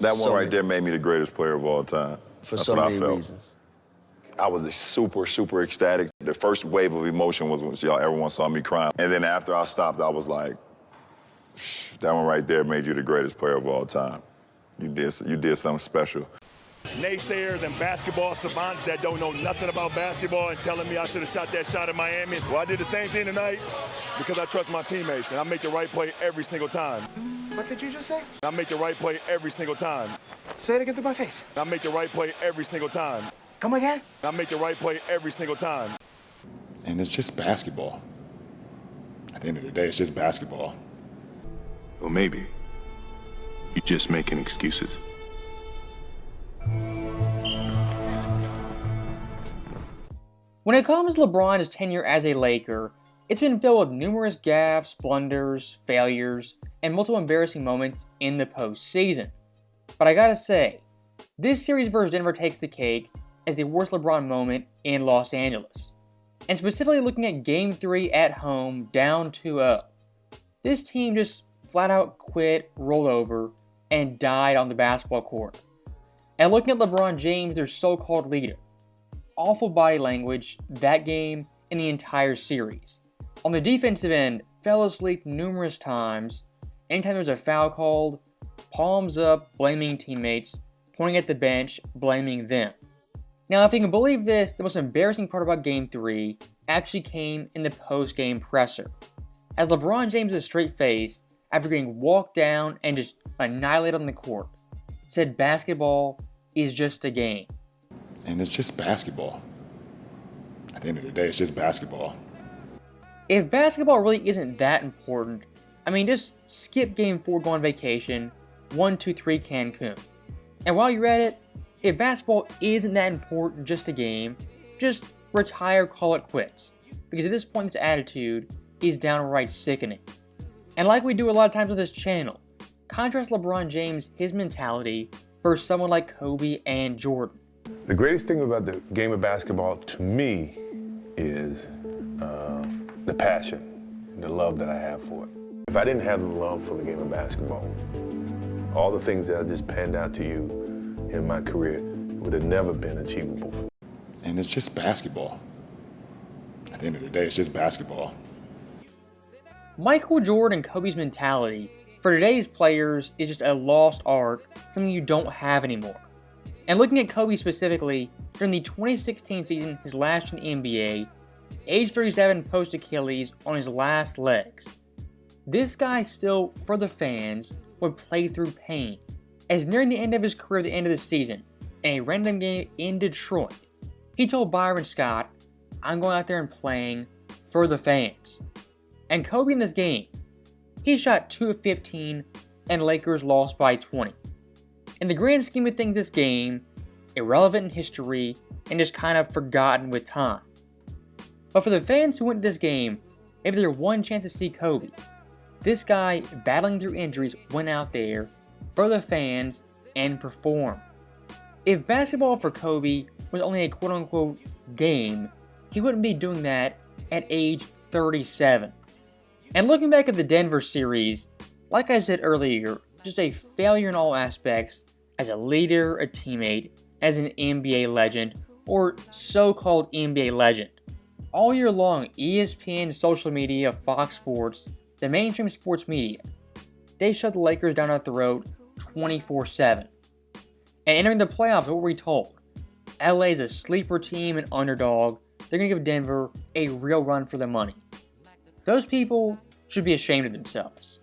That one right there made me the greatest player of all time. For That's so what many I felt. reasons. I was super, super ecstatic. The first wave of emotion was when everyone saw me crying. And then after I stopped, I was like, that one right there made you the greatest player of all time. You did something special. Naysayers and basketball savants that don't know nothing about basketball and telling me I should have shot that shot in Miami. Well, I did the same thing tonight because I trust my teammates and I make the right play every single time. What did you just say? I make the right play every single time. Say it again to my face. I make the right play every single time. Come again? I make the right play every single time. And it's just basketball. At the end of the day, it's just basketball. Well, maybe you're just making excuses. When it comes to LeBron's tenure as a Laker, it's been filled with numerous gaffes, blunders, failures, and multiple embarrassing moments in the postseason. But I gotta say, this series versus Denver takes the cake as the worst LeBron moment in Los Angeles. And specifically looking at Game 3 at home, down 2-0. This team just flat out quit, rolled over, and died on the basketball court. And looking at LeBron James, their so-called leader. Awful body language that game and the entire series. On the defensive end, fell asleep numerous times. Anytime there was a foul called, palms up, blaming teammates, pointing at the bench, blaming them. Now, if you can believe this, the most embarrassing part about Game 3 actually came in the post-game presser. As LeBron James' straight face, after getting walked down and just annihilated on the court, said basketball is just a game. And it's just basketball. At the end of the day, it's just basketball. If basketball really isn't that important, I mean, just skip Game 4, go on vacation, 1-2-3 Cancun. And while you're at it, if basketball isn't that important, just a game, just retire, call it quits. Because at this point, this attitude is downright sickening. And like we do a lot of times on this channel, contrast LeBron James, his mentality, versus someone like Kobe and Jordan. The greatest thing about the game of basketball to me is the passion, the love that I have for it. If I didn't have the love for the game of basketball, all the things that I just panned out to you in my career would have never been achievable. And it's just basketball. At the end of the day, it's just basketball. Michael Jordan and Kobe's mentality for today's players is just a lost art, something you don't have anymore. And looking at Kobe specifically, during the 2016 season, his last in the NBA, age 37 post-Achilles on his last legs. This guy still, for the fans, would play through pain. As nearing the end of his career at the end of the season, in a random game in Detroit, he told Byron Scott, "I'm going out there and playing for the fans." And Kobe in this game, he shot 2 of 15 and Lakers lost by 20. In the grand scheme of things, this game, irrelevant in history and just kind of forgotten with time. But for the fans who went to this game, maybe their one chance to see Kobe, this guy battling through injuries went out there for the fans and performed. If basketball for Kobe was only a quote-unquote game, he wouldn't be doing that at age 37. And looking back at the Denver series, like I said earlier, just a failure in all aspects as a leader, a teammate, as an NBA legend, or so-called NBA legend. All year long, ESPN, social media, Fox Sports, the mainstream sports media, they shut the Lakers down our throat 24/7. And entering the playoffs, what were we told? LA is a sleeper team, an underdog. They're going to give Denver a real run for their money. Those people should be ashamed of themselves.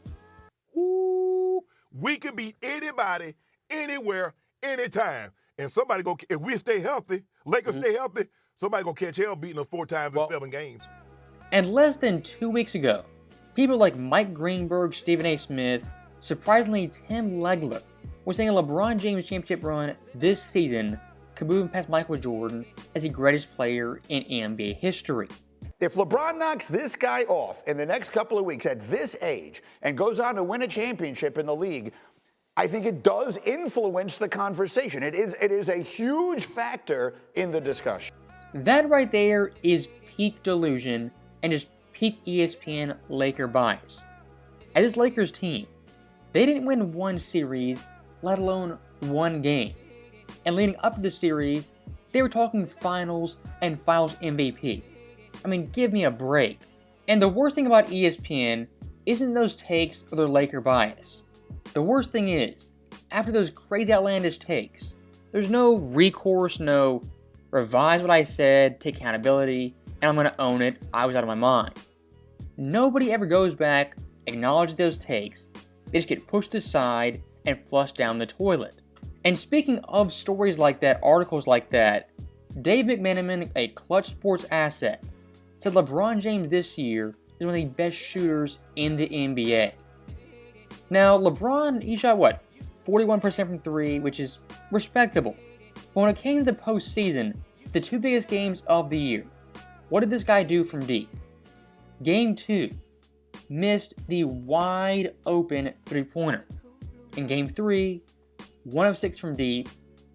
Ooh, we can beat anybody, anywhere, anytime. And somebody if we stay healthy, Lakers stay healthy, somebody gonna catch hell beating us 4 times in 7 games. And less than 2 weeks ago, people like Mike Greenberg, Stephen A. Smith, surprisingly Tim Legler, were saying a LeBron James championship run this season could move him past Michael Jordan as the greatest player in NBA history. If LeBron knocks this guy off in the next couple of weeks at this age and goes on to win a championship in the league, I think it does influence the conversation. It is a huge factor in the discussion. That right there is peak delusion and just peak ESPN Laker bias. As this Lakers team, they didn't win one series, let alone one game. And leading up to the series, they were talking finals and finals MVP. I mean, give me a break. And the worst thing about ESPN isn't those takes or their Laker bias. The worst thing is, after those crazy outlandish takes, there's no recourse, no revise what I said, take accountability, and I'm going to own it, I was out of my mind. Nobody ever goes back, acknowledges those takes, they just get pushed aside and flushed down the toilet. And speaking of stories like that, articles like that, Dave McMenamin, a Clutch Sports asset, said LeBron James this year is one of the best shooters in the NBA. Now, LeBron, he shot what? 41% from 3, which is respectable. But when it came to the postseason, the two biggest games of the year, what did this guy do from deep? Game 2, missed the wide open three-pointer. In Game 3, 1 of 6 from deep,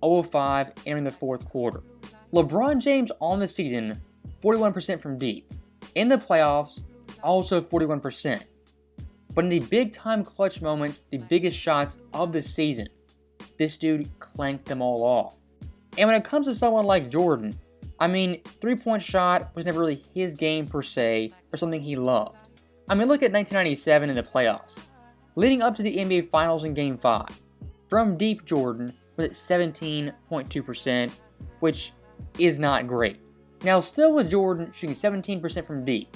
0 of 5 entering the fourth quarter. LeBron James on the season, 41% from deep. In the playoffs, also 41%. But in the big-time clutch moments, the biggest shots of the season, this dude clanked them all off. And when it comes to someone like Jordan, I mean, three-point shot was never really his game per se, or something he loved. I mean, look at 1997 in the playoffs. Leading up to the NBA Finals in Game 5, from deep Jordan was at 17.2%, which is not great. Now, still with Jordan shooting 17% from deep,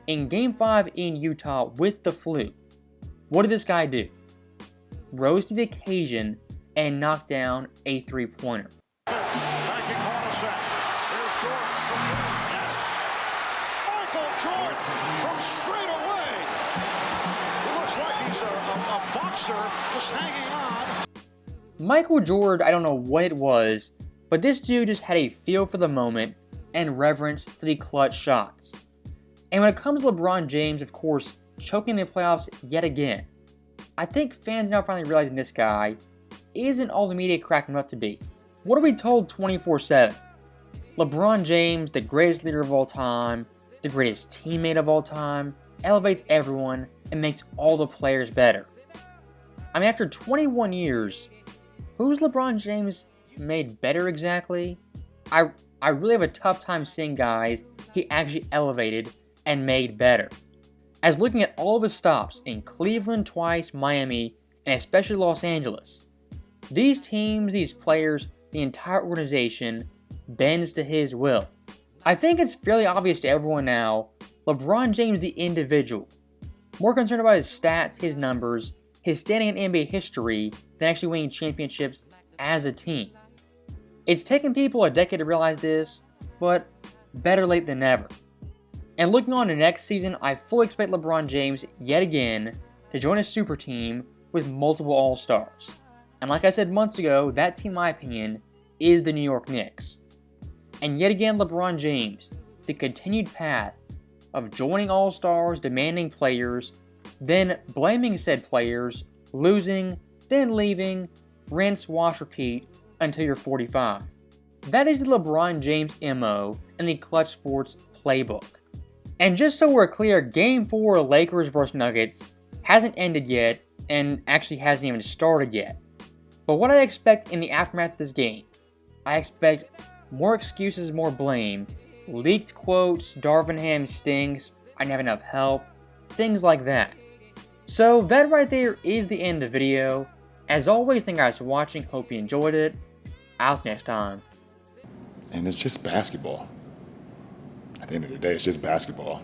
in Game 5 in Utah with the flu, what did this guy do? Rose to the occasion and knocked down a three-pointer. Backing Hornacek. There's Jordan from yes. Michael Jordan from straight away. It looks like he's a boxer just hanging on. Michael Jordan, I don't know what it was, but this dude just had a feel for the moment and reverence for the clutch shots. And when it comes to LeBron James, of course, choking the playoffs yet again, I think fans now finally realizing this guy isn't all the media cracked him up to be. What are we told 24/7? LeBron James, the greatest leader of all time, the greatest teammate of all time, elevates everyone and makes all the players better. I mean, after 21 years, who's LeBron James made better exactly? I really have a tough time seeing guys he actually elevated and made better. As looking at all of his stops in Cleveland twice, Miami, and especially Los Angeles, these teams, these players, the entire organization bends to his will. I think it's fairly obvious to everyone now, LeBron James the individual, more concerned about his stats, his numbers, his standing in NBA history than actually winning championships as a team. It's taken people a decade to realize this, but better late than never. And looking on to next season, I fully expect LeBron James, yet again, to join a super team with multiple All-Stars. And like I said months ago, that team, in my opinion, is the New York Knicks. And yet again, LeBron James, the continued path of joining All-Stars, demanding players, then blaming said players, losing, then leaving, rinse, wash, repeat, until you're 45. That is the LeBron James MO in the Clutch Sports playbook. And just so we're clear, Game 4 Lakers vs. Nuggets hasn't ended yet, and actually hasn't even started yet. But what I expect in the aftermath of this game, I expect more excuses, more blame, leaked quotes, Darvin Ham stinks, I didn't have enough help, things like that. So that right there is the end of the video. As always, thank you guys for watching, hope you enjoyed it. I'll see you next time. And it's just basketball. At the end of the day, it's just basketball.